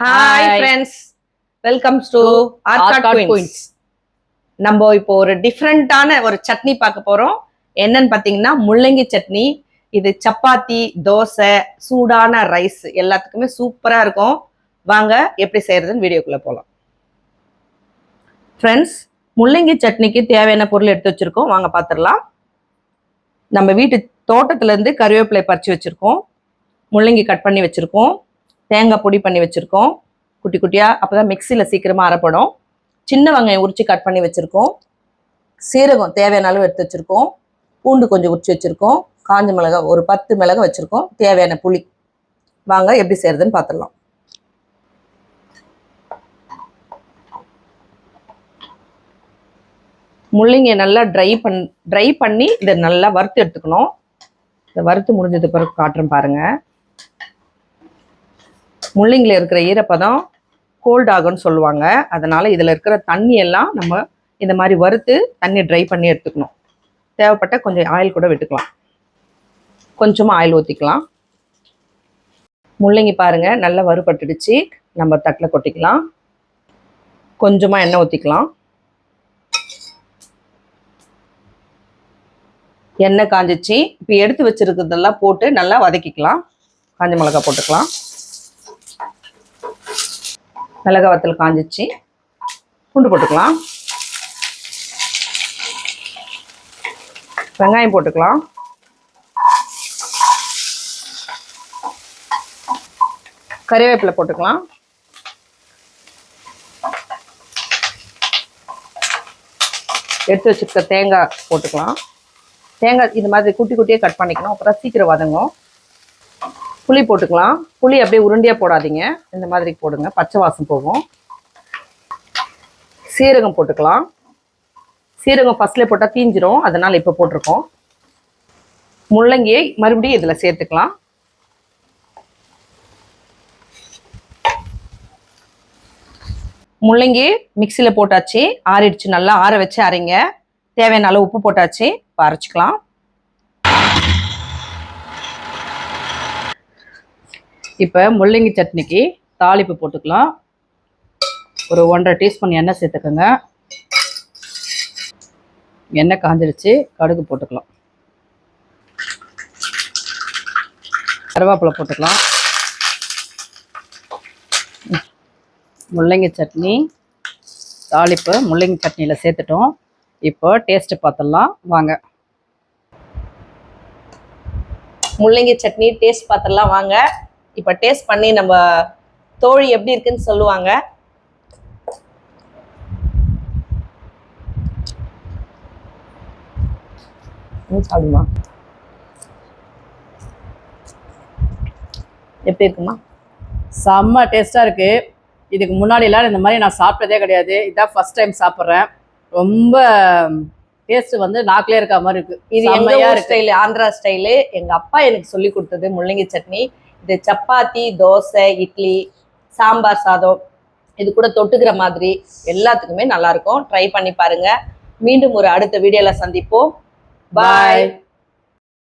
Hi friends, welcomes to Arcot queens. நம்ம இப்போ ஒரு டிஃப்ரெண்டான ஒரு சட்னி பார்க்க போறோம். என்னன்னு பார்த்தீங்கன்னா முள்ளங்கி சட்னி. இது சப்பாத்தி, தோசை, சூடான ரைஸ் எல்லாத்துக்குமே சூப்பரா இருக்கும். வாங்க எப்படி செய்யறதுன்னு வீடியோக்குள்ள போகலாம். ஃப்ரெண்ட்ஸ், முள்ளங்கி சட்னிக்கு தேவையான பொருள் எடுத்து வச்சிருக்கோம். வாங்க பார்த்துடலாம். நம்ம வீட்டு தோட்டத்துல இருந்து கருவேப்பிலை பறிச்சு வச்சிருக்கோம். முள்ளங்கி கட் பண்ணி வச்சிருக்கோம். தேங்காய் பொடி பண்ணி வச்சுருக்கோம் குட்டி குட்டியாக, அப்போ தான் மிக்சியில் சீக்கிரமாக அரைப்படும். சின்ன வெங்காயம் உரித்து கட் பண்ணி வச்சுருக்கோம். சீரகம் தேவையான அளவு எடுத்து வச்சுருக்கோம். பூண்டு கொஞ்சம் உரிச்சு வச்சுருக்கோம். காஞ்ச மிளகாய் ஒரு 10 மிளகாய் வச்சுருக்கோம். தேவையான புளி. வாங்க எப்படி செய்கிறதுன்னு பார்த்துடலாம். முள்ளங்கியை நல்லா ட்ரை பண்ணி இதை நல்லா வறுத்து எடுத்துக்கணும். இதை வறுத்து முடிஞ்சது பிறகு காட்டுறேன் பாருங்கள். முள்ளங்கியில் இருக்கிற ஈரப்பதம் கோல்ட் ஆகும்னு சொல்லுவாங்க. அதனால் இதில் இருக்கிற தண்ணியெல்லாம் நம்ம இந்த மாதிரி வறுத்து தண்ணி ட்ரை பண்ணி எடுத்துக்கணும். தேவைப்பட்ட கொஞ்சம் ஆயில் கூட விட்டுக்கலாம். கொஞ்சமாக ஆயில் ஊற்றிக்கலாம். முள்ளங்கி பாருங்கள் நல்லா வறுபட்டுடுச்சு. நம்ம தட்டில் கொட்டிக்கலாம். கொஞ்சமாக எண்ணெய் ஊற்றிக்கலாம். எண்ணெய் காஞ்சிச்சு. இப்போ எடுத்து வச்சுருக்கிறதெல்லாம் போட்டு நல்லா வதக்கிக்கலாம். காஞ்ச மிளகாய் போட்டுக்கலாம். மிளகாய் வத்தல் காஞ்சிச்சு. பூண்டு போட்டுக்கலாம். வெங்காயம் போட்டுக்கலாம். கறிவேப்பிலை போட்டுக்கலாம். எடுத்து வச்சுருக்க தேங்காய் போட்டுக்கலாம். தேங்காய் இந்த மாதிரி குட்டி குட்டியாக கட் பண்ணிக்கணும். அப்புறம் சீக்கிரம் வதங்கும். புளி போட்டுக்கலாம். புளி அப்படியே உருண்டியாக போடாதீங்க, இந்த மாதிரி போடுங்க, பச்சை வாசம் போகும். சீரகம் போட்டுக்கலாம். சீரகம் ஃபர்ஸ்ட்லேயே போட்டால் தீஞ்சிரும், அதனால் இப்போ போட்டிருக்கோம். முள்ளங்கியை மறுபடியும் இதில் சேர்த்துக்கலாம். முள்ளங்கி மிக்சியில் போட்டாச்சு, ஆறிடுச்சு. நல்லா ஆற வச்சு அரைங்க. தேவையான அளவு உப்பு போட்டாச்சு. இப்போ அரைச்சிக்கலாம். இப்போ முள்ளங்கி சட்னிக்கு தாளிப்பு போட்டுக்கலாம். ஒரு 1.5 டீஸ்பூன் எண்ணெய் சேர்த்துக்கோங்க. எண்ணெய் காஞ்சிடுச்சு. கடுகு போட்டுக்கலாம். கருவேப்பிலை போட்டுக்கலாம். முள்ளங்கி சட்னி தாளிப்பு முள்ளங்கி சட்னியில் சேர்த்துட்டோம். இப்போ டேஸ்ட்டு பார்த்துடலாம் வாங்க. முள்ளங்கி சட்னி டேஸ்ட் பார்த்துடலாம் வாங்க. இப்போ டேஸ்ட் பண்ணி நம்ம தோழி எப்படி இருக்குன்னு சொல்லுவாங்க. சாப்பிடுமா, எப்படி இருக்குமா? செம்ம டேஸ்ட்டாக இருக்குது. இதுக்கு முன்னாடிலாம் இந்த மாதிரி நான் சாப்பிட்டதே கிடையாது. இதான் ஃபர்ஸ்ட் டைம் சாப்பிட்றேன். ரொம்ப டேஸ்ட் வந்து நாக்கிலே இருக்க மாதிரி இருக்குது. இது எங்கள் ஸ்டைலு, ஆந்திரா ஸ்டைலு. எங்கள் அப்பா எனக்கு சொல்லி கொடுத்தது முள்ளங்கி சட்னி. இது சப்பாத்தி, தோசை, இட்லி, சாம்பார் சாதம் இது கூட தொட்டுக்கிற மாதிரி எல்லாத்துக்குமே நல்லாயிருக்கும். ட்ரை பண்ணி பாருங்கள். மீண்டும் ஒரு அடுத்த வீடியோவில் சந்திப்போம். பாய்.